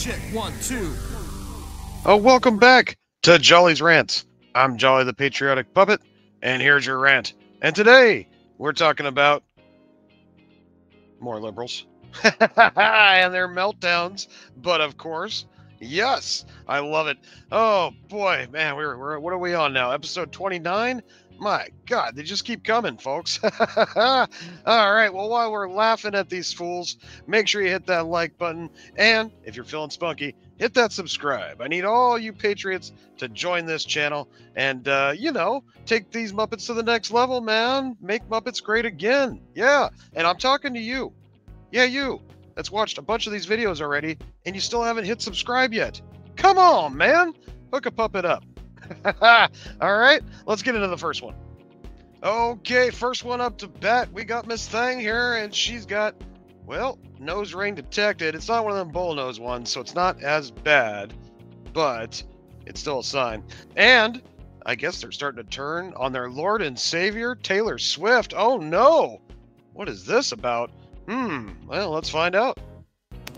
Check 1, 2. Oh, welcome back to Jolly's Rants. I'm Jolly the Patriotic Puppet, and here's your rant. And today, we're talking about more liberals and their meltdowns. But of course, yes, I love it. Oh boy, man, we're what are we on now? Episode 29? My God, they just keep coming, folks. All right, well, while we're laughing at these fools, make sure you hit that like button. And if you're feeling spunky, hit that subscribe. I need all you patriots to join this channel and, take these Muppets to the next level, man. Make Muppets great again. Yeah, and I'm talking to you. Yeah, you. That's watched a bunch of these videos already, and you still haven't hit subscribe yet. Come on, man. Hook a puppet up. All right, let's get into the first one. Okay, first one up to bat. We got Miss Thang here, and she's got, well, nose ring detected. It's not one of them bullnose ones, so it's not as bad, but it's still a sign. And I guess they're starting to turn on their Lord and Savior, Taylor Swift. Oh no! What is this about? Well, let's find out.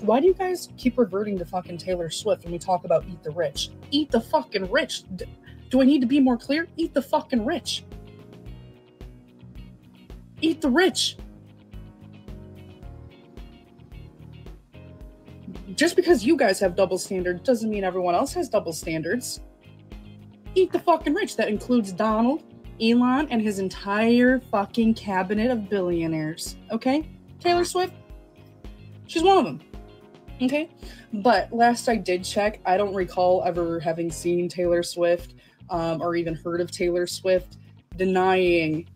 Why do you guys keep reverting to fucking Taylor Swift when we talk about eat the rich? Eat the fucking rich. Do I need to be more clear? Eat the fucking rich. Eat the rich. Just because you guys have double standards doesn't mean everyone else has double standards. Eat the fucking rich. That includes Donald, Elon, and his entire fucking cabinet of billionaires. Okay? Taylor Swift, she's one of them. Okay? But last I did check, I don't recall ever having seen Taylor Swift or even heard of Taylor Swift denying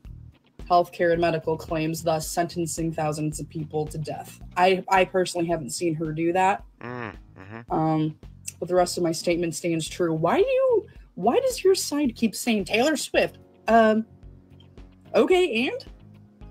healthcare and medical claims, thus sentencing thousands of people to death. I personally haven't seen her do that. But the rest of my statement stands true. Why does your side keep saying Taylor Swift? Okay, and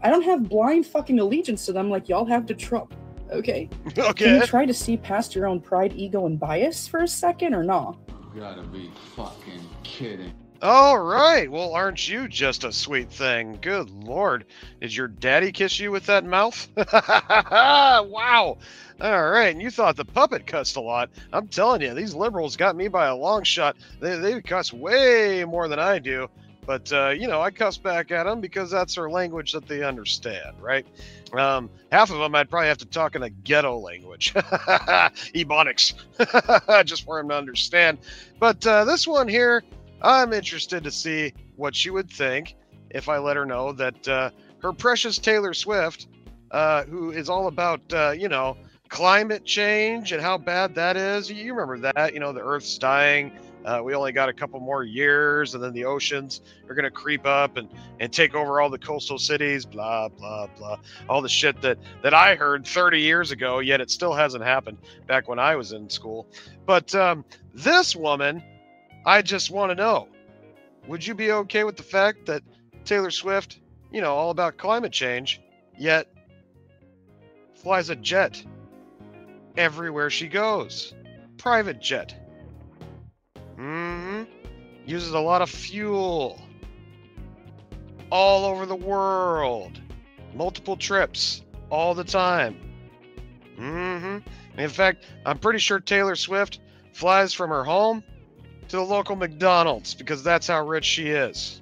I don't have blind fucking allegiance to them like y'all have to Trump. Okay. Can you try to see past your own pride, ego, and bias for a second, or no? You gotta be fucking kidding. All right. Well, aren't you just a sweet thing? Good Lord. Did your daddy kiss you with that mouth? Wow. All right. And you thought the puppet cussed a lot. I'm telling you, these liberals got me by a long shot. They cuss way more than I do. But, I cuss back at them because that's their language that they understand, right? Half of them I'd probably have to talk in a ghetto language. Ebonics. Just for them to understand. But this one here, I'm interested to see what she would think if I let her know that her precious Taylor Swift, who is all about, climate change and how bad that is. You remember that, the Earth's dying. We only got a couple more years, and then the oceans are going to creep up and take over all the coastal cities, blah, blah, blah. All the shit that I heard 30 years ago, yet it still hasn't happened back when I was in school. But this woman, I just want to know, would you be okay with the fact that Taylor Swift, all about climate change, yet flies a jet everywhere she goes? Private jet. Uses a lot of fuel all over the world. Multiple trips all the time. In fact, I'm pretty sure Taylor Swift flies from her home to the local McDonald's because that's how rich she is.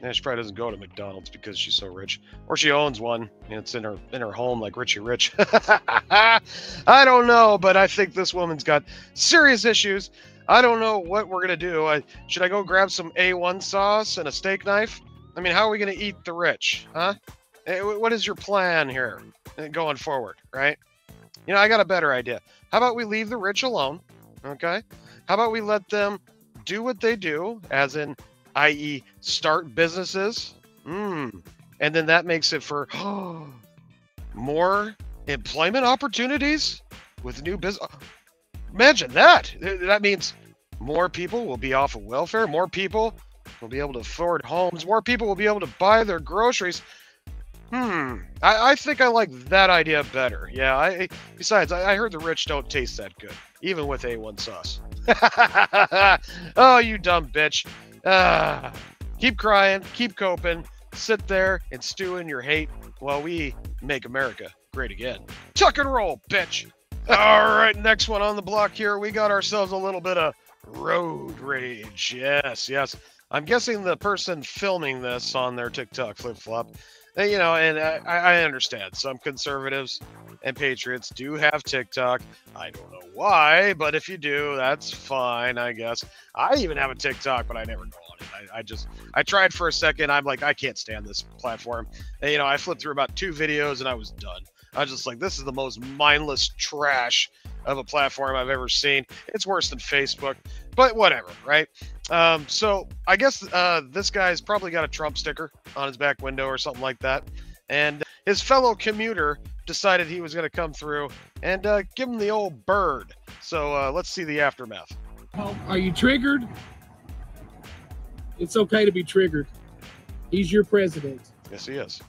And she probably doesn't go to McDonald's because she's so rich. Or she owns one and it's in her home like Richie Rich. I don't know, but I think this woman's got serious issues. I don't know what we're going to do. Should I go grab some A1 sauce and a steak knife? I mean, how are we going to eat the rich, huh? What is your plan here going forward, right? I got a better idea. How about we leave the rich alone, okay? How about we let them do what they do, as in, i.e. start businesses? And then that makes it for more employment opportunities with new business. Imagine that. That means more people will be off of welfare. More people will be able to afford homes. More people will be able to buy their groceries. I think I like that idea better. Yeah, besides, I heard the rich don't taste that good, even with A1 sauce. Oh, you dumb bitch. Keep crying, keep coping, sit there and stew in your hate while we make America great again. Tuck and roll, bitch. All right, next one on the block here. We got ourselves a little bit of road rage. Yes, yes. I'm guessing the person filming this on their TikTok flip-flop, you know, and I understand some conservatives and patriots do have TikTok. I don't know why, but if you do, that's fine, I guess. I even have a TikTok, but I never go on it. I tried for a second. I'm like, I can't stand this platform. And, you know, I flipped through about 2 videos and I was done. I was just like, this is the most mindless trash of a platform I've ever seen. It's worse than Facebook, but whatever, right? So I guess this guy's probably got a Trump sticker on his back window or something like that. And his fellow commuter decided he was going to come through and give him the old bird. So let's see the aftermath. Are you triggered? It's okay to be triggered. He's your president. Yes, he is.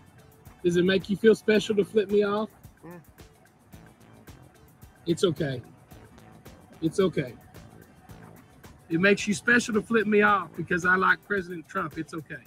Does it make you feel special to flip me off? It's okay. It's okay. It makes you special to flip me off because I like President Trump. It's okay.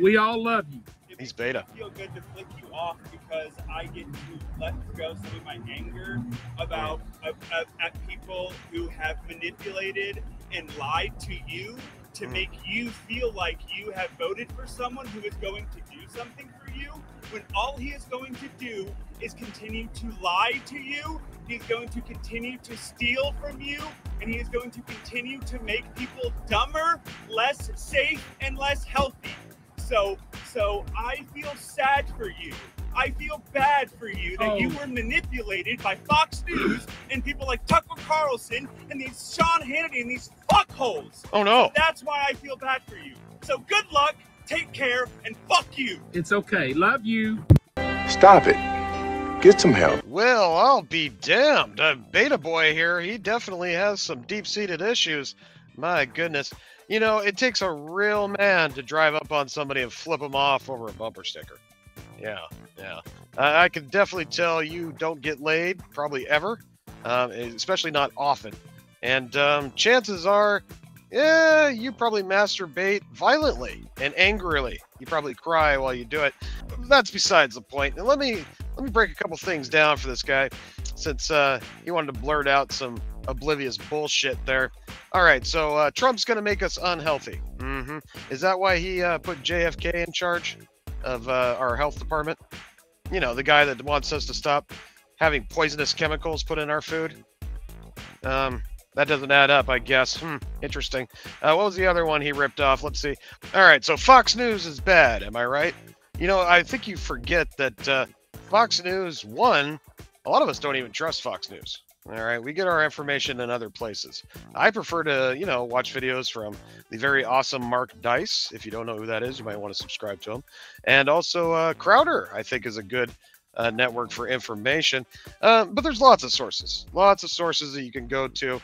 We all love you. He's beta. I feel good to flick you off because I get to let go some of my anger about at people who have manipulated and lied to you to make you feel like you have voted for someone who is going to do something for you, when all he is going to do is continue to lie to you. He's going to continue to steal from you, and he is going to continue to make people dumber, less safe, and less healthy. So I feel sad for you. I feel bad for you that you were manipulated by Fox News and people like Tucker Carlson and these Sean Hannity and these fuckholes. Oh no. So that's why I feel bad for you. So good luck, take care, and fuck you. It's okay. Love you. Stop it. Get some help. Well, I'll be damned. Beta Boy here, he definitely has some deep-seated issues. My goodness. You know, it takes a real man to drive up on somebody and flip them off over a bumper sticker. Yeah, yeah. I can definitely tell you don't get laid, probably ever, especially not often. And chances are, yeah, you probably masturbate violently and angrily. You probably cry while you do it. That's besides the point. And let me break a couple things down for this guy, since he wanted to blurt out some oblivious bullshit there. All right, so Trump's going to make us unhealthy. Is that why he put JFK in charge of our health department? You know, the guy that wants us to stop having poisonous chemicals put in our food? That doesn't add up, I guess. Interesting. What was the other one he ripped off? Let's see. All right, so Fox News is bad, am I right? You know, I think you forget that Fox News, one, a lot of us don't even trust Fox News. All right, we get our information in other places. I prefer to, you know, watch videos from the very awesome Mark Dice. If you don't know who that is, you might want to subscribe to him. And also Crowder, I think, is a good network for information. But there's lots of sources that you can go to.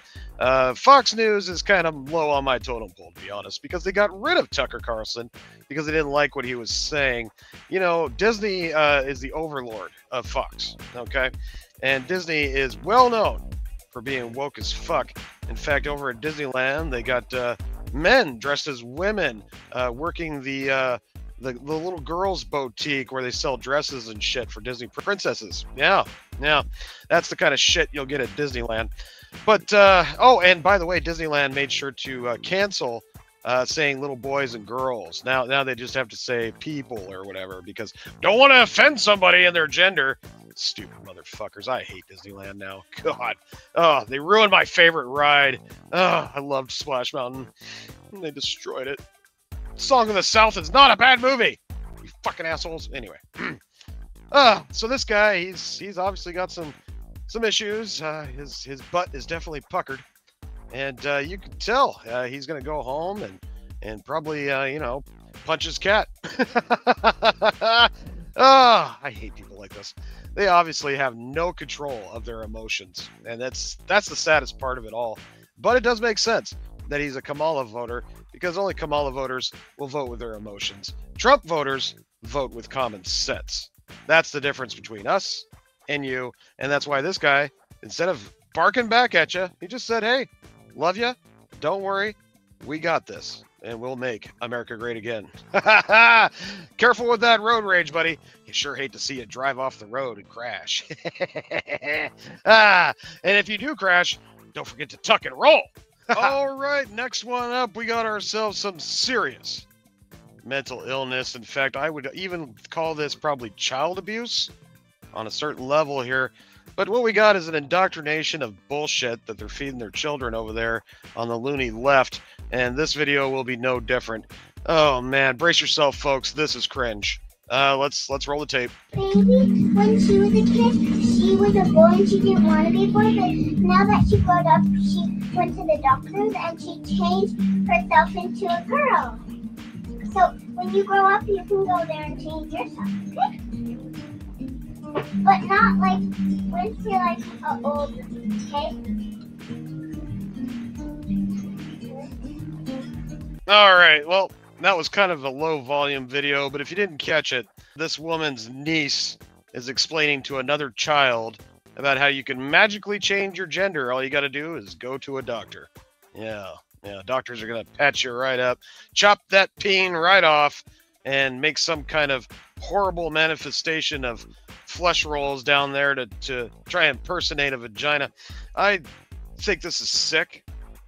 Fox News is kind of low on my totem pole, to be honest, because they got rid of Tucker Carlson because they didn't like what he was saying. You know, Disney is the overlord of Fox, okay? And Disney is well known for being woke as fuck. In fact, over at Disneyland, they got men dressed as women working the little girls' boutique where they sell dresses and shit for Disney princesses. Yeah, that's the kind of shit you'll get at Disneyland. But oh, and by the way, Disneyland made sure to cancel saying little boys and girls. Now they just have to say people or whatever because don't want to offend somebody in their gender. Stupid motherfuckers. I hate Disneyland now. God. Oh, they ruined my favorite ride. Oh, I loved Splash Mountain. They destroyed it. Song of the South is not a bad movie. You fucking assholes. Anyway. So this guy, he's obviously got some issues. His butt is definitely puckered. And you can tell he's going to go home and probably, you know, punch his cat. I hate people like this. They obviously have no control of their emotions. And that's the saddest part of it all. But it does make sense that he's a Kamala voter because only Kamala voters will vote with their emotions. Trump voters vote with common sense. That's the difference between us and you. And that's why this guy, instead of barking back at you, he just said, hey, love you. Don't worry. We got this. and we'll make America great again. Careful with that road rage, buddy. You sure hate to see you drive off the road and crash. And if you do crash, don't forget to tuck and roll. All right, next one up, we got ourselves some serious mental illness. In fact, I would even call this probably child abuse on a certain level here. But what we got is an indoctrination of bullshit that they're feeding their children over there on the loony left. And this video will be no different. Oh man, brace yourself, folks. This is cringe. Let's roll the tape. Baby, when she was a kid, she was a boy and she didn't want to be a boy. But now that she grew up, she went to the doctors and she changed herself into a girl. So when you grow up, you can go there and change yourself, okay? But not like once you're like old, okay? All right, well, that was kind of a low volume video, but if you didn't catch it, this woman's niece is explaining to another child about how you can magically change your gender. All you got to do is go to a doctor. Yeah, doctors are going to patch you right up, chop that peen right off, and make some kind of horrible manifestation of flesh rolls down there to try and impersonate a vagina. I think this is sick.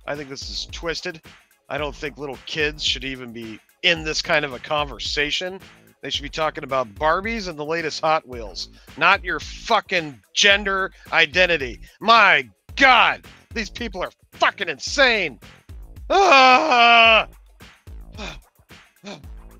I think this is twisted. I don't think little kids should even be in this kind of a conversation. They should be talking about Barbies and the latest Hot Wheels, not your fucking gender identity. My God, these people are fucking insane. Ah!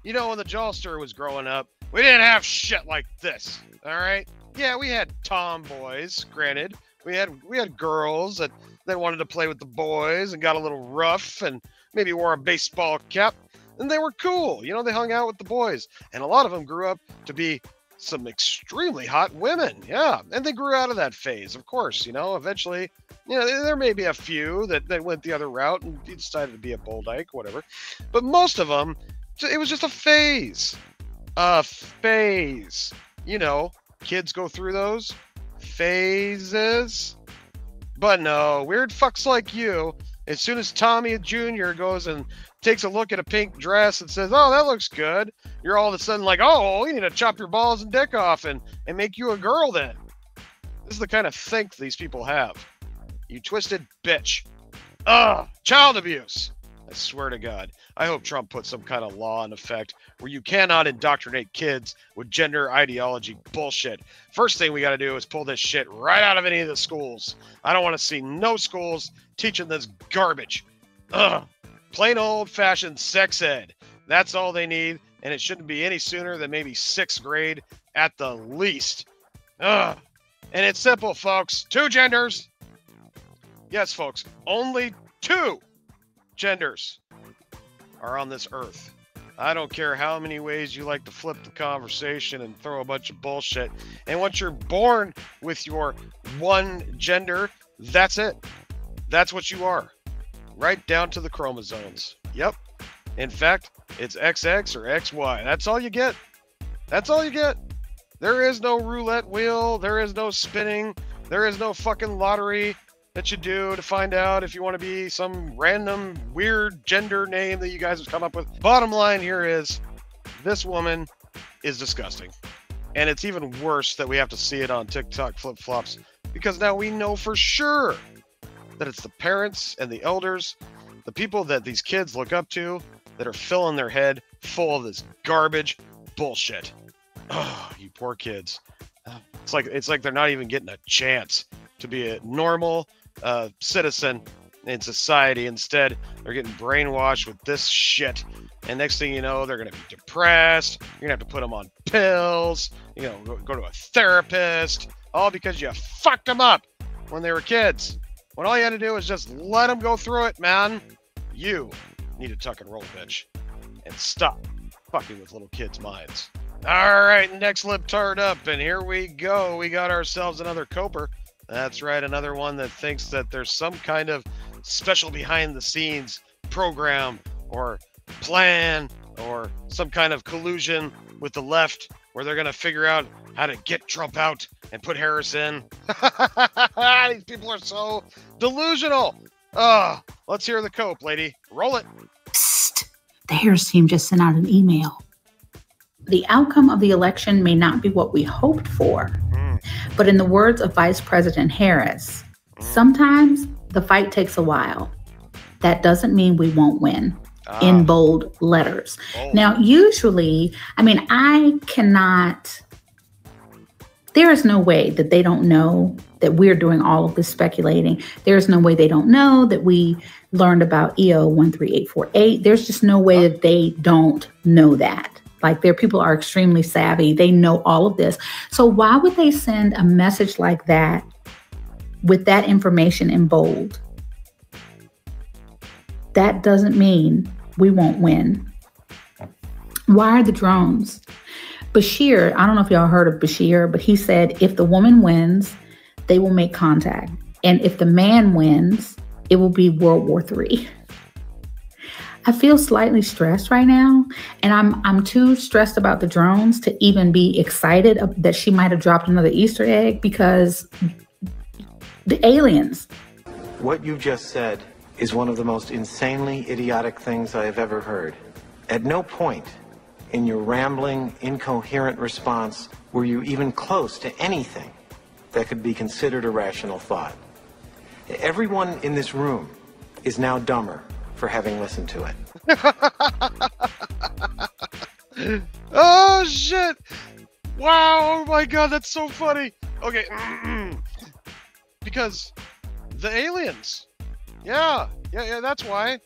You know, when the Jawster was growing up, we didn't have shit like this, all right? Yeah, we had tomboys, granted. We had girls that wanted to play with the boys and got a little rough and maybe wore a baseball cap, and they were cool. You know, they hung out with the boys, and a lot of them grew up to be some extremely hot women. Yeah, and they grew out of that phase, of course. You know, eventually, you know, there may be a few that went the other route and decided to be a bull dyke, whatever. But most of them, it was just a phase. A phase. You know, kids go through those phases. But no, weird fucks like you, as soon as Tommy Jr. goes and takes a look at a pink dress and says, oh, that looks good, you're all of a sudden like, oh, we need to chop your balls and dick off and make you a girl then. This is the kind of think these people have. You twisted bitch. Ugh, child abuse. I swear to God. I hope Trump puts some kind of law in effect where you cannot indoctrinate kids with gender ideology bullshit. First thing we got to do is pull this shit right out of any of the schools. I don't want to see no schools teaching this garbage. Ugh. Plain old-fashioned sex ed. That's all they need, and it shouldn't be any sooner than maybe 6th grade at the least. Ugh. And it's simple, folks. 2 genders. Yes, folks. Only 2 genders are on this earth. I don't care how many ways you like to flip the conversation and throw a bunch of bullshit. And once you're born with your one gender, that's it. That's what you are. Right down to the chromosomes. Yep. In fact, it's XX or XY. That's all you get. That's all you get. There is no roulette wheel. There is no spinning. There is no fucking lottery that you do to find out if you want to be some random weird gender name that you guys have come up with. Bottom line here is, this woman is disgusting. And it's even worse that we have to see it on TikTok flip-flops, because now we know for sure that it's the parents and the elders, the people that these kids look up to, that are filling their head full of this garbage bullshit. Oh, you poor kids. It's like they're not even getting a chance to be a normal citizen in society. Instead, they're getting brainwashed with this shit. And next thing you know, they're going to be depressed. You're going to have to put them on pills. You know, go to a therapist. All because you fucked them up when they were kids. When all you had to do was just let them go through it, man. You need to tuck and roll, bitch. And stop fucking with little kids' minds. All right, next libtard up. And here we go. We got ourselves another coper. That's right, another one that thinks that there's some kind of special behind-the-scenes program or plan or some kind of collusion with the left where they're going to figure out how to get Trump out and put Harris in. These people are so delusional. Let's hear the cope, lady. Roll it. Psst. The Harris team just sent out an email. The outcome of the election may not be what we hoped for, but in the words of Vice President Harris, sometimes the fight takes a while. That doesn't mean we won't win. In bold letters. Now, usually, I mean, there is no way that they don't know that we're doing all of this speculating. There's no way they don't know that we learned about EO 13848. There's just no way that they don't know that. Like, their people are extremely savvy. They know all of this. So why would they send a message like that with that information in bold? That doesn't mean we won't win. Why are the drones? Bashir, I don't know if y'all heard of Bashir, but he said if the woman wins, they will make contact. And if the man wins, it will be World War III. I feel slightly stressed right now, and I'm too stressed about the drones to even be excited that she might have dropped another Easter egg, because the aliens. What you just said is one of the most insanely idiotic things I have ever heard. At no point in your rambling, incoherent response were you even close to anything that could be considered a rational thought. Everyone in this room is now dumber for having listened to it. Oh, shit. Wow. Oh, my God. That's so funny. Okay. Because the aliens. Yeah, that's why.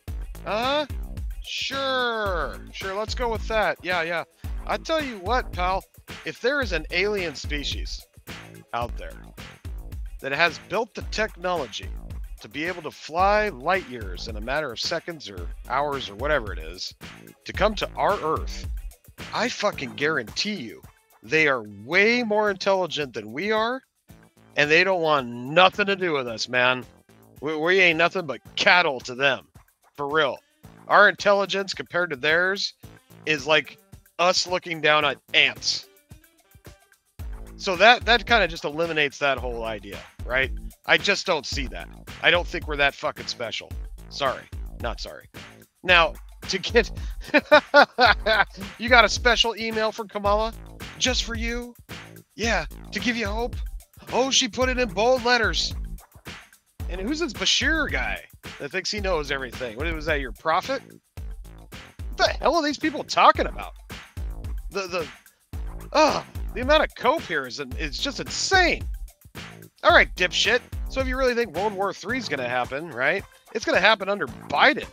Sure, let's go with that. Yeah. I tell you what, pal, if there is an alien species out there that has built the technology to be able to fly light years in a matter of seconds or hours or whatever it is, to come to our Earth, I fucking guarantee you they are way more intelligent than we are, and they don't want nothing to do with us, man. We ain't nothing but cattle to them. For real. Our intelligence compared to theirs is like us looking down at ants. So that kind of just eliminates that whole idea, right? I just don't see that. I don't think we're that fucking special. Sorry. Not sorry. Now, to get... You got a special email from Kamala? Just for you? Yeah, to give you hope? Oh, she put it in bold letters. And who's this Bashir guy that thinks he knows everything? What was that, your prophet? What the hell are these people talking about? The amount of cope here is just insane. All right, dipshit. So if you really think World War III is going to happen, right? It's going to happen under Biden.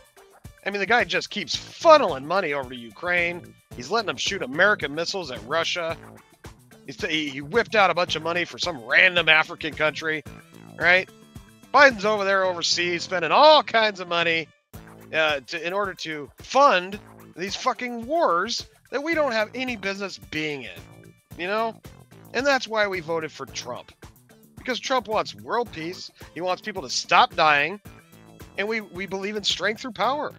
I mean, the guy just keeps funneling money over to Ukraine. He's letting them shoot American missiles at Russia. He whipped out a bunch of money for some random African country, right? Biden's over there overseas spending all kinds of money in order to fund these fucking wars that we don't have any business being in, you know? And that's why we voted for Trump. Because Trump wants world peace. He wants people to stop dying. And we believe in strength through power.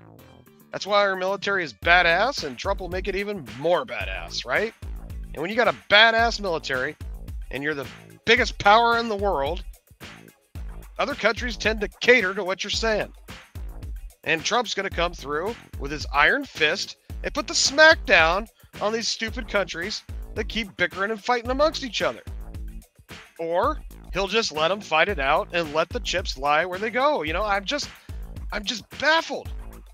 That's why our military is badass, and Trump will make it even more badass, right? And when you got a badass military, and you're the biggest power in the world, other countries tend to cater to what you're saying. And Trump's going to come through with his iron fist and put the smack down on these stupid countries that keep bickering and fighting amongst each other. Or he'll just let them fight it out and let the chips lie where they go. You know, I'm just baffled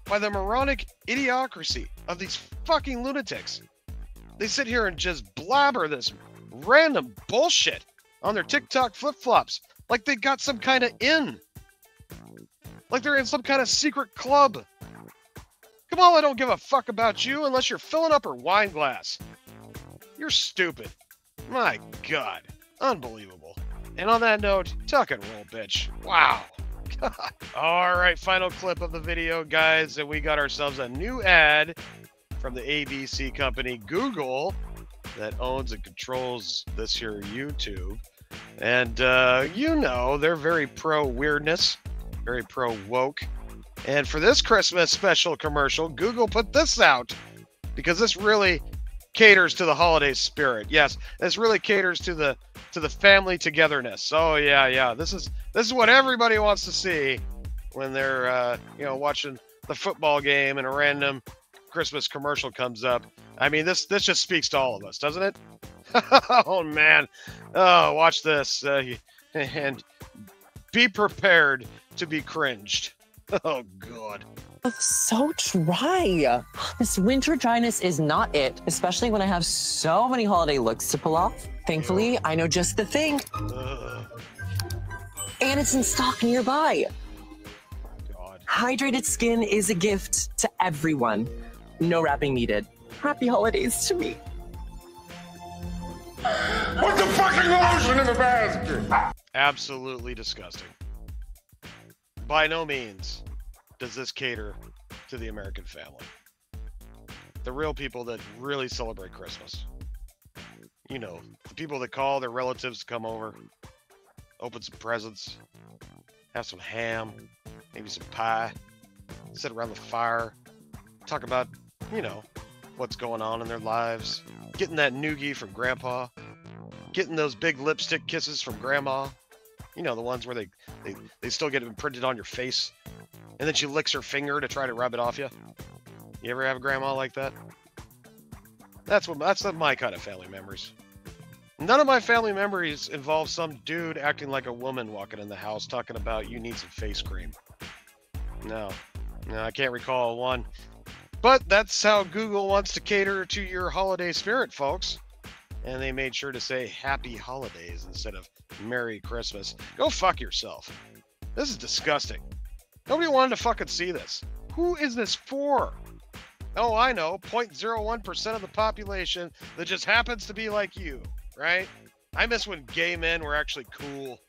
by the moronic idiocracy of these fucking lunatics. They sit here and just blabber this random bullshit on their TikTok flip-flops like they got some kind of in. Like they're in some kind of secret club. Kamala don't give a fuck about you unless you're filling up her wine glass. You're stupid. My God. Unbelievable. And on that note, tuck and roll, bitch. Wow. God. All right, final clip of the video, guys. And we got ourselves a new ad from the ABC company Google that owns and controls this here YouTube. And, you know, they're very pro-weirdness, very pro-woke. And for this Christmas special commercial, Google put this out because this really caters to the holiday spirit. Yes, this really caters to the family togetherness. Oh yeah. This is what everybody wants to see when they're you know, watching the football game in a random Christmas commercial comes up. I mean, this just speaks to all of us, doesn't it? Oh, man. Oh, watch this. And be prepared to be cringed. Oh, God. So dry. This winter dryness is not it, especially when I have so many holiday looks to pull off. Thankfully, I know just the thing. And it's in stock nearby. God. Hydrated skin is a gift to everyone. No wrapping needed. Happy holidays to me. Put the fucking lotion in the basket! Absolutely disgusting. By no means does this cater to the American family. The real people that really celebrate Christmas. You know, the people that call their relatives to come over, open some presents, have some ham, maybe some pie, sit around the fire, talk about, you know, what's going on in their lives, getting that noogie from grandpa, getting those big lipstick kisses from grandma, you know, the ones where they still get imprinted on your face, and then she licks her finger to try to rub it off you. You ever have a grandma like that? That's my kind of family memories. None of my family memories involve some dude acting like a woman walking in the house talking about you need some face cream. No, I can't recall one. But that's how Google wants to cater to your holiday spirit, folks. And they made sure to say Happy Holidays instead of Merry Christmas. Go fuck yourself. This is disgusting. Nobody wanted to fucking see this. Who is this for? Oh, I know. 0.01% of the population that just happens to be like you, right? I miss when gay men were actually cool.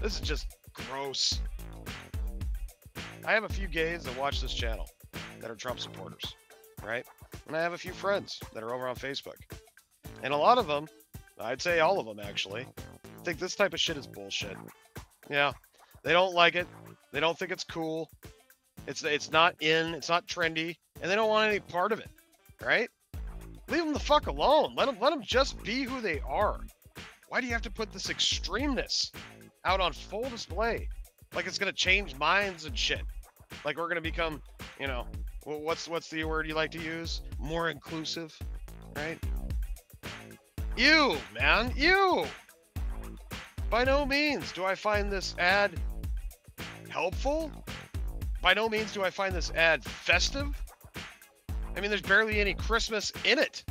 This is just gross. I have a few gays that watch this channel that are Trump supporters, right? And I have a few friends that are over on Facebook. And a lot of them, I'd say all of them actually, think this type of shit is bullshit. Yeah, they don't like it. They don't think it's cool. It's not in, it's not trendy, and they don't want any part of it, right? Leave them the fuck alone. Let them just be who they are. Why do you have to put this extremeness out on full display? Like it's gonna change minds and shit. Like we're gonna become, you know, what's the word you like to use? More inclusive, right? You, man, you! By no means do I find this ad helpful. By no means do I find this ad festive. I mean, there's barely any Christmas in it.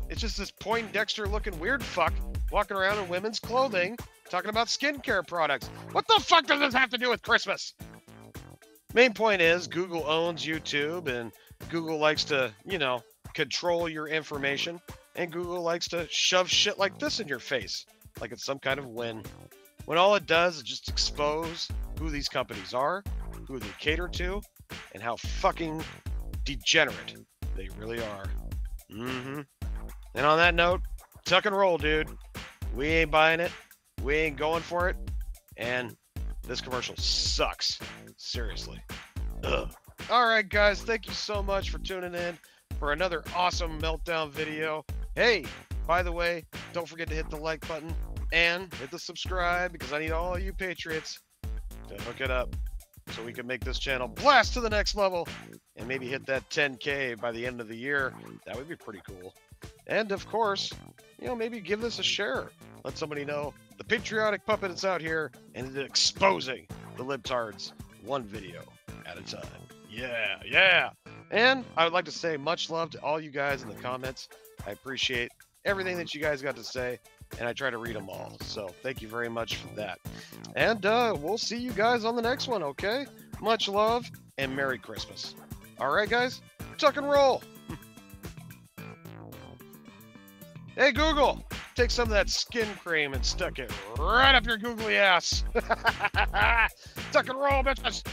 It's just this Poindexter looking weird fuck walking around in women's clothing talking about skincare products. What the fuck does this have to do with Christmas? Main point is Google owns YouTube, and Google likes to, you know, control your information, and Google likes to shove shit like this in your face like it's some kind of win, when all it does is just expose who these companies are, who they cater to, and how fucking degenerate they really are. And on that note, tuck and roll, dude. We ain't buying it. We ain't going for it. And this commercial sucks. Seriously. Ugh. All right, guys. Thank you so much for tuning in for another awesome Meltdown video. Hey, by the way, don't forget to hit the like button and hit the subscribe, because I need all you patriots to hook it up so we can make this channel blast to the next level and maybe hit that 10K by the end of the year. That would be pretty cool. And of course, you know, maybe give this a share. Let somebody know the patriotic puppet is out here and is exposing the libtards one video at a time. Yeah. And I would like to say much love to all you guys in the comments. I appreciate everything that you guys got to say, and I try to read them all. So thank you very much for that. And we'll see you guys on the next one, okay? Much love and Merry Christmas. All right, guys, tuck and roll. Hey, Google, take some of that skin cream and stuck it right up your googly ass. Tuck and roll, bitches.